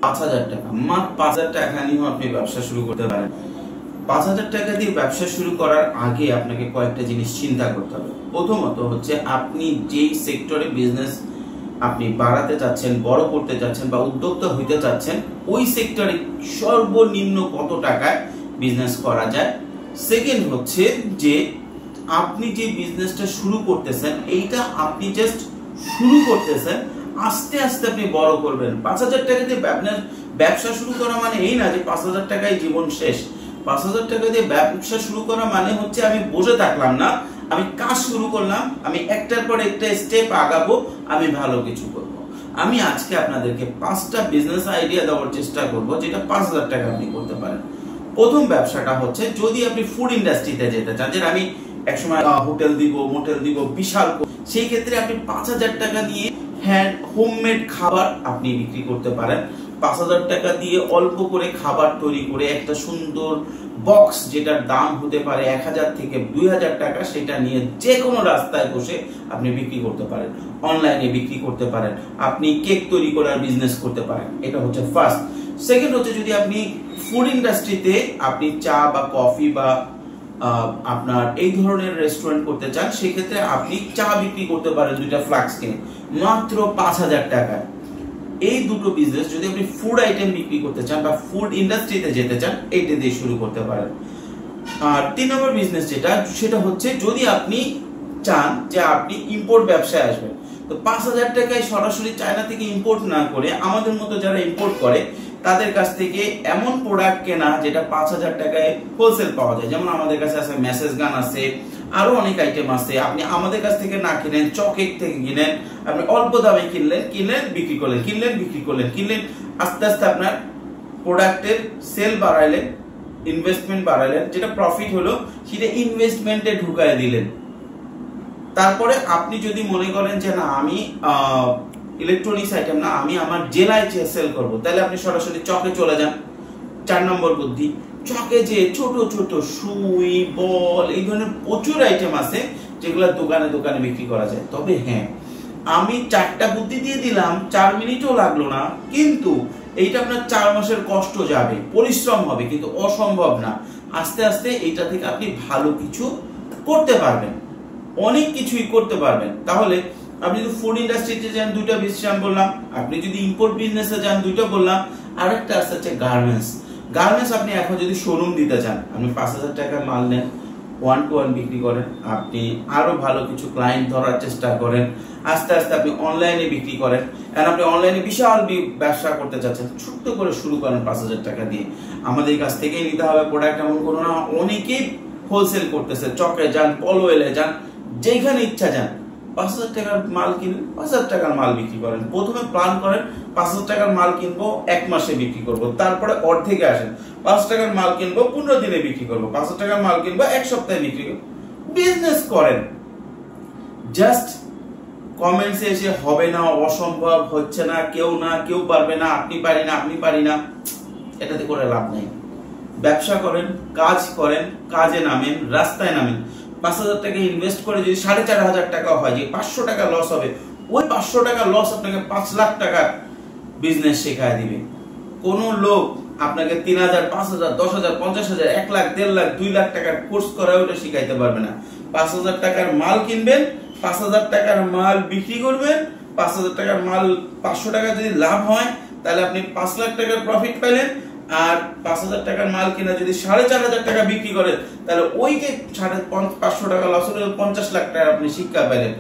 5,000 টাকা, মাত্র 5,000 টাকা নিয়েও আপনি ব্যবসা শুরু করতে পারেন। 5,000 টাকা দিয়ে ব্যবসা শুরু করার আগে আপনাকে কয়েকটা জিনিস চিন্তা করতে হবে। প্রথমত হচ্ছে আপনি যেই সেক্টরে বিজনেস আপনি বাড়াতে চাচ্ছেন, বড় করতে চাচ্ছেন বা উদ্যোক্তা হইতে চাচ্ছেন, ওই সেক্টরে সর্বনিম্ন কত টাকায় বিজনেস করা যায়। সেকেন্ড হচ্ছে যে আপনি যে বিজনেসটা শুরু করতেছেন এইটা আপনি জাস্ট শুরু করতেছেন, আস্তে আস্তে আপনি বড় করবেন। 5,000 টাকা দিয়ে ব্যবসা শুরু করা মানে এই না যে 5,000 টাকায় জীবন শেষ। 5,000 টাকা দিয়ে ব্যবসা শুরু করা মানে হচ্ছে আমি বসে থাকলাম না, আমি কাজ শুরু করলাম, আমি একটার পর একটা স্টেপ আগাবো, আমি ভালো কিছু করব। আমি আজকে আপনাদেরকে 5টা বিজনেস আইডিয়া দেওয়ার চেষ্টা করব যেটা 5,000 টাকা আপনি করতে পারেন। প্রথম ব্যবসাটা হচ্ছে যদি আপনি ফুড ইন্ডাস্ট্রিতে যেতে চান, যে আমি একসময় হোটেল দিব, মোটেল দিব, বিশাল, সেই ক্ষেত্রে আপনি 5,000 টাকা দিয়ে হোমমেড খাবার আপনি বিক্রি করতে পারেন। 5,000 টাকা দিয়ে অল্প করে খাবার তৈরি করে একটা সুন্দর বক্স যেটার দাম হতে পারে 1,000 থেকে 2,000 টাকা, সেটা নিয়ে যে কোনো রাস্তায় বসে আপনি বিক্রি করতে পারেন, অনলাইনে বিক্রি করতে পারেন, আপনি কেক তৈরি করার বিজনেস করতে পারেন। এটা হচ্ছে ফার্স্ট। সেকেন্ড হচ্ছে যদি আপনি ফুড ইন্ডাস্ট্রিতে আপনি চা বা কফি বা আপনার এই ধরনের রেস্টুরেন্ট করতে চান, সেক্ষেত্রে আপনি চা বিক্রি করতে পারেন 2টা ফ্লাক্স কিনে মাত্র 5,000 টাকায়। এই দুটো বিজনেস যদি আপনি ফুড আইটেম বিক্রি করতে চান বা ফুড ইন্ডাস্ট্রিতে যেতে চান, এইটা দিয়ে শুরু করতে পারেন। আর 3 নম্বর বিজনেস যেটা, সেটা হচ্ছে যদি আপনি চান যে আপনি ইম্পোর্ট ব্যবসায় আসবেন, তো 5,000 টাকায় সরাসরি চায়না থেকে ইম্পোর্ট না করে আমাদের মতো যারা ইম্পোর্ট করে তাদের কাছ থেকে এমন প্রোডাক্ট কেনা যেটা 5,000 টাকায় হোলসেল পাওয়া যায়। যেমন আমাদের কাছে আছে মেসেজ গান আছে, আরো অনেক আইটেম আছে। আপনি আমাদের কাছ থেকে না কিনেন, চকেক থেকে কিনেন, আপনি অল্প দামে কিনলেন বিক্রি করলেন, কিনলেন আস্তে আস্তে আপনার প্রোডাক্টের সেল বাড়াইলেন, ইনভেস্টমেন্ট বাড়াইলেন, যেটা প্রফিট হলো সেটা ইনভেস্টমেন্টে ঢুকায় দিলেন। তারপরে আপনি যদি মনে করেন যে না আমি ইলেকট্রনিক্স আইটেম না, আমি আমার জেলায় সেল করব, তাহলে আপনি সরাসরি চকে চলে যান। 4 নম্বর বুদ্ধি, চকে যে ছোট ছোট সুই, বল, এই ধরনের প্রচুর আইটেম আছে যেগুলো দোকানে দোকানে বিক্রি করা যায়। তবে হ্যাঁ, আমি 4টা বুদ্ধি দিয়ে দিলাম, 4 মিনিটও লাগলো না, কিন্তু এইটা আপনার 4 মাসের কষ্ট যাবে, পরিশ্রম হবে, কিন্তু অসম্ভব না। আস্তে আস্তে এইটা থেকে আপনি ভালো কিছু করতে পারবেন, অনেক কিছুই করতে পারবেন। তাহলে আপনি যদি ফুড ইন্ডাস্ট্রিতে যান 2টা বিজনেস বললাম, আপনি যদি ইম্পোর্ট বিজনেসে যান 2টা বললাম, আরেকটা আছে গার্মেন্টস। আপনি এখন যদি শোরুম দিতে চান, আপনি 5,000 টাকার মাল নেন, 1 to 1 বিক্রি করেন, আপনি আরো ভালো কিছু ক্লায়েন্ট ধরার চেষ্টা করেন, আস্তে আস্তে আপনি অনলাইনে বিক্রি করেন। আর আপনি অনলাইনে বিশাল ব্যবসা করতে চাচ্ছেন, ছোট্ট করে শুরু করেন 5,000 টাকা দিয়ে। আমাদের কাছ থেকেই নিতে হবে প্রোডাক্ট এমন কোনো না, অনেকেই হোলসেল করতেছে, চকে যান, পলোয়েলে যান, যেখানে ইচ্ছা যান, 5,000 টাকার মাল কিনেন, 5,000 টাকার মাল বিক্রি করেন। প্রথমে প্ল্যান করেন 5,000 টাকার মাল কিনবো, 1 মাসে বিক্রি করব, তারপরে অর্ধেকে আসেন 5 টাকার মাল কিনবো, 15 দিনে বিক্রি করবো, 5,000 টাকার মাল কিনবো, 1 সপ্তাহে বিক্রি করবো। বিজনেস করেন। জাস্ট কমেন্টসে এসে হবে না, অসম্ভব, হচ্ছে না, কেউ পারবে না, আপনি পারি না, এটাতে করে লাভ নেই। ব্যবসা করেন, কাজ করেন, কাজে নামেন, রাস্তায় নামেন। 5,000 টাকা ইনভেস্ট করে যদি 4,500 টাকা হয়, যে 500 টাকা লস হবে, ওই 500 টাকা লস আপনাকে 5 লাখ টাকার বিজনেস শেখায় দিবে। কোন লোক আপনাকে 3,000, 5,000, 10,000, 50,000, 1 লাখ, 1.5 লাখ, 2 লাখ টাকার কোর্স করা ওটা শিখাইতে পারবে না। 5,000 টাকার মাল কিনবেন, 5,000 টাকার মাল বিক্রি করবেন, 5,000 টাকার মাল 500 টাকা যদি লাভ হয় তাহলে আপনি 5 লাখ টাকার প্রফিট পাইলেন। আর 5,000 টাকার মাল কিনা যদি 4,500 টাকা বিক্রি করেন, তাহলে ওই যে 500 টাকা লস হলে 50 লাখ টাকা আপনি শিক্ষা পেলেন।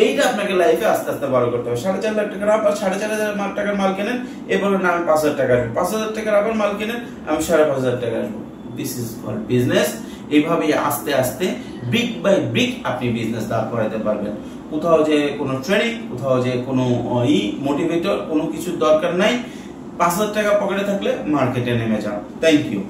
এইটা আপনাকে লাইফে আস্তে আস্তে বড় করতে হবে। 4.5 লাখ টাকার আবার 4,500 টাকার মাল কেনেন, এরপরে না আমি 5,000 টাকা আসবো, 5,000 টাকার আবার মাল কেনেন, আমি 5,500 টাকা আসবো। This is called business. এইভাবেই আস্তে আস্তে ব্রিক বাই ব্রিক আপনি বিজনেস দাঁড় করাতে পারবেন। কোথাও যে কোনো ট্রেনিং, কোথাও যে কোনো মোটিভেটর, কোনো কিছুর দরকার নাই। 5,000 টাকা পকেটে থাকলে মার্কেটে নেমে যাও। Thank you.